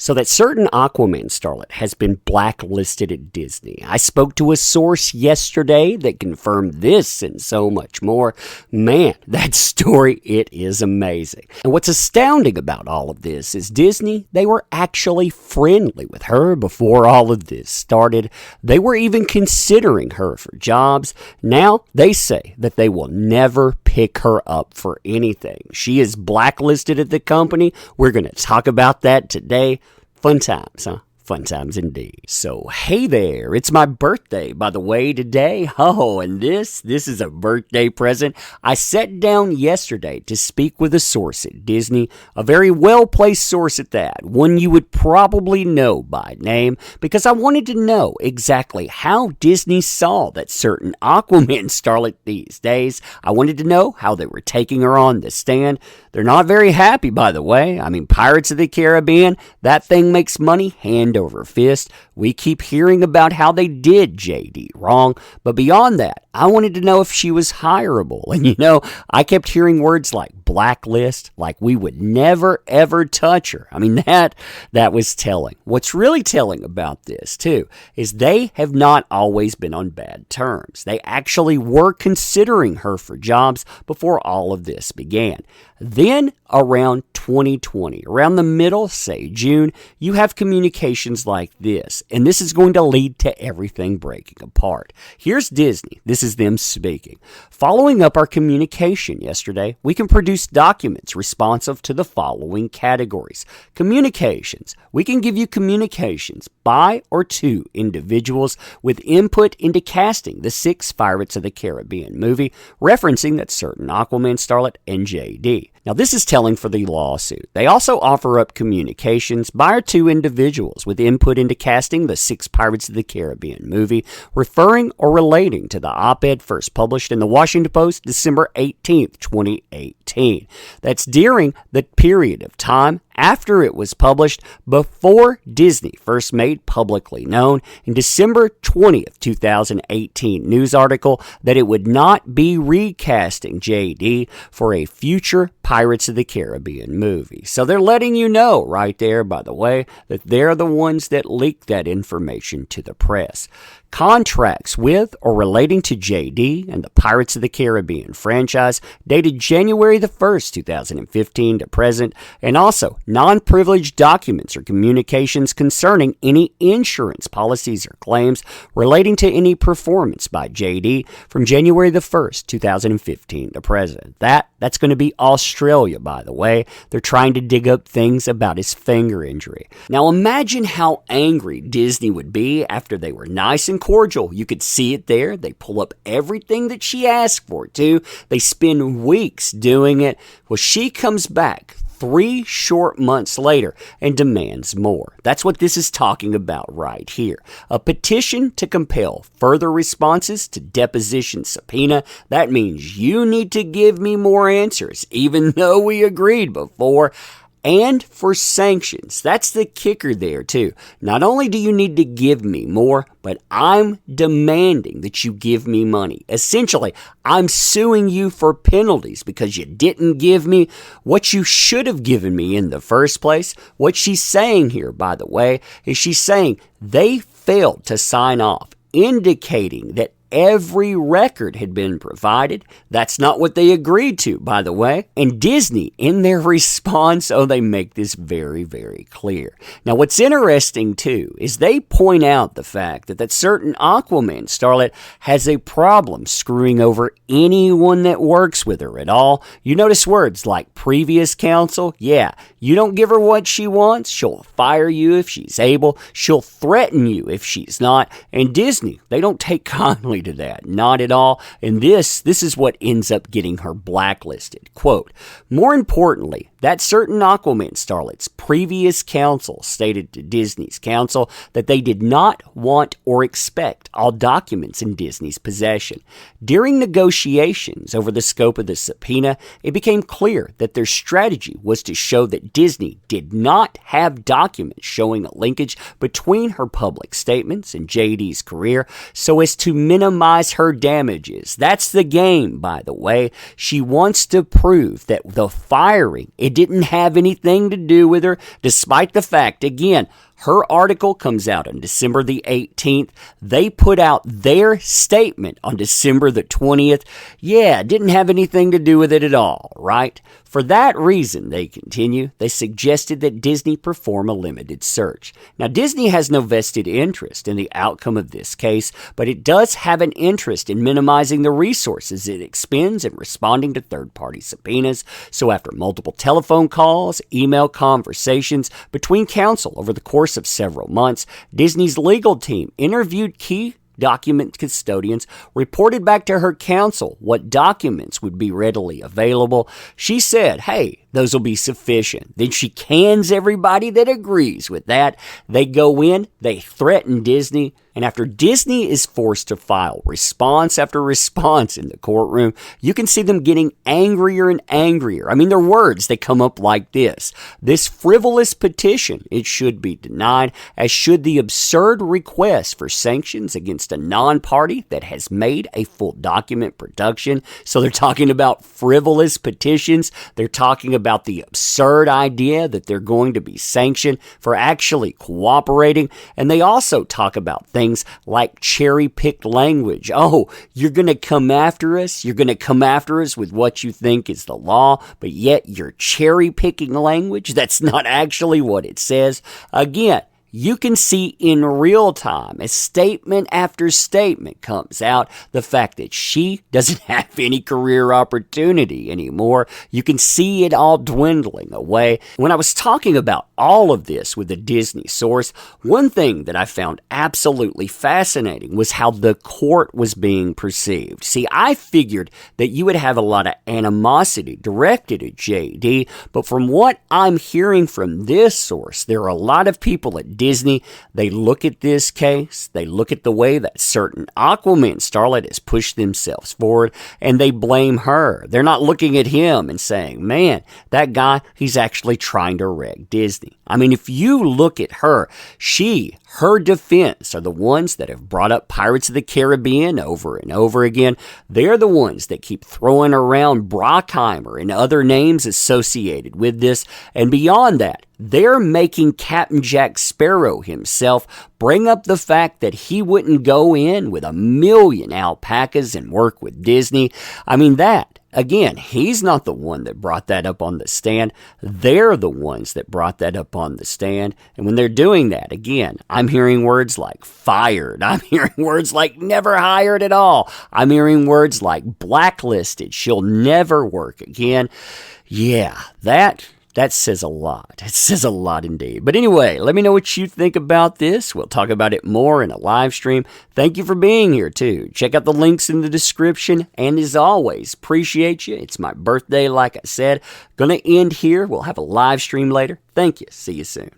So that certain Aquaman starlet has been blacklisted at Disney. I spoke to a source yesterday that confirmed this and so much more. Man, that story, it is amazing. And what's astounding about all of this is Disney, they were actually friendly with her before all of this started. They were even considering her for jobs. Now they say that they will never pick her up for anything. She is blacklisted at the company. We're going to talk about that today. Fun times, huh? Fun times indeed. So, hey there, it's my birthday, by the way, today. Oh, and this is a birthday present. I sat down yesterday to speak with a source at Disney, a very well-placed source at that, one you would probably know by name, because I wanted to know exactly how Disney saw that certain Aquaman starlet these days. I wanted to know how they were taking her on the stand. They're not very happy, by the way. I mean, Pirates of the Caribbean, that thing makes money hand over fist. We keep hearing about how they did JD wrong, but beyond that, I wanted to know if she was hireable. And I kept hearing words like blacklist, like we would never ever touch her. I mean, that was telling. What's really telling about this too is they have not always been on bad terms. They actually were considering her for jobs before all of this began. Then around 2020, around the middle, say June, you have communications like this, and this is going to lead to everything breaking apart. Here's Disney. This is them speaking. Following up our communication yesterday, we can produce documents responsive to the following categories. Communications. We can give you communications by or to individuals with input into casting the 6 Pirates of the Caribbean movie, referencing that certain Aquaman starlet and JD. Now, this is telling for the lawsuit. They also offer up communications by or to individuals with input into casting the 6 Pirates of the Caribbean movie, referring or relating to the op-ed first published in the Washington Post December 18th, 2018. That's during the period of time after it was published, before Disney first made publicly known in December 20th, 2018 news article that it would not be recasting JD for a future Pirates of the Caribbean movie. So they're letting you know right there, by the way, that they're the ones that leaked that information to the press. Contracts with or relating to JD and the Pirates of the Caribbean franchise dated January the 1st, 2015 to present, and also non-privileged documents or communications concerning any insurance policies or claims relating to any performance by JD from January the 1st, 2015 to present. That's going to be Australia, by the way. They're trying to dig up things about his finger injury. Now imagine how angry Disney would be after they were nice and cordial. You could see it there. They pull up everything that she asked for, too. They spend weeks doing it. Well, she comes back 3 short months later and demands more. That's what this is talking about right here. A petition to compel further responses to deposition subpoena. That means you need to give me more answers, even though we agreed before. And for sanctions. That's the kicker there, too. Not only do you need to give me more, but I'm demanding that you give me money. Essentially, I'm suing you for penalties because you didn't give me what you should have given me in the first place. What she's saying here, by the way, is she's saying they failed to sign off, indicating that every record had been provided. That's not what they agreed to, by the way. And Disney, in their response, they make this very, very clear. Now, what's interesting, too, is they point out the fact that certain Aquaman starlet has a problem screwing over anyone that works with her at all. You notice words like previous counsel. Yeah, you don't give her what she wants, she'll fire you if she's able. She'll threaten you if she's not. And Disney, they don't take kindly to that, not at all. And this is what ends up getting her blacklisted. Quote, more importantly, that certain Aquaman starlet's previous counsel stated to Disney's counsel that they did not want or expect all documents in Disney's possession. During negotiations over the scope of the subpoena, it became clear that their strategy was to show that Disney did not have documents showing a linkage between her public statements and JD's career so as to minimize her damages. That's the game, by the way. She wants to prove that the firing It didn't have anything to do with her, despite the fact, again, her article comes out on December the 18th. They put out their statement on December the 20th. Yeah, it didn't have anything to do with it at all, right? For that reason, they continue, they suggested that Disney perform a limited search. Now, Disney has no vested interest in the outcome of this case, but it does have an interest in minimizing the resources it expends in responding to third-party subpoenas. So after multiple telephone calls, email conversations between counsel over the course of several months, Disney's legal team interviewed key document custodians, reported back to her counsel what documents would be readily available. She said, hey, those will be sufficient. Then she cans everybody that agrees with that. They go in, they threaten Disney, and after Disney is forced to file response after response in the courtroom, you can see them getting angrier and angrier. I mean, their words, they come up like this. This frivolous petition, it should be denied, as should the absurd request for sanctions against a non-party that has made a full document production. So they're talking about frivolous petitions. They're talking about the absurd idea that they're going to be sanctioned for actually cooperating. And they also talk about things like cherry-picked language. Oh, you're going to come after us? You're going to come after us with what you think is the law, but yet you're cherry-picking language? That's not actually what it says. Again, you can see in real time, as statement after statement comes out, the fact that she doesn't have any career opportunity anymore. You can see it all dwindling away. When I was talking about all of this with a Disney source, one thing that I found absolutely fascinating was how the court was being perceived. See, I figured that you would have a lot of animosity directed at JD, but from what I'm hearing from this source, there are a lot of people at Disney. They look at this case, they look at the way that certain Aquaman starlet has pushed themselves forward, and they blame her. They're not looking at him and saying, man, that guy, he's actually trying to wreck Disney. I mean, if you look at her, her defense are the ones that have brought up Pirates of the Caribbean over and over again. They're the ones that keep throwing around Brockheimer and other names associated with this. And beyond that, they're making Captain Jack Sparrow himself bring up the fact that he wouldn't go in with 1 million alpacas and work with Disney. I mean, that, again, he's not the one that brought that up on the stand. They're the ones that brought that up on the stand. And when they're doing that, again, I'm hearing words like fired. I'm hearing words like never hired at all. I'm hearing words like blacklisted. She'll never work again. Yeah, that says a lot. It says a lot indeed. But anyway, let me know what you think about this. We'll talk about it more in a live stream. Thank you for being here, too. Check out the links in the description. And as always, appreciate you. It's my birthday, like I said. Gonna end here. We'll have a live stream later. Thank you. See you soon.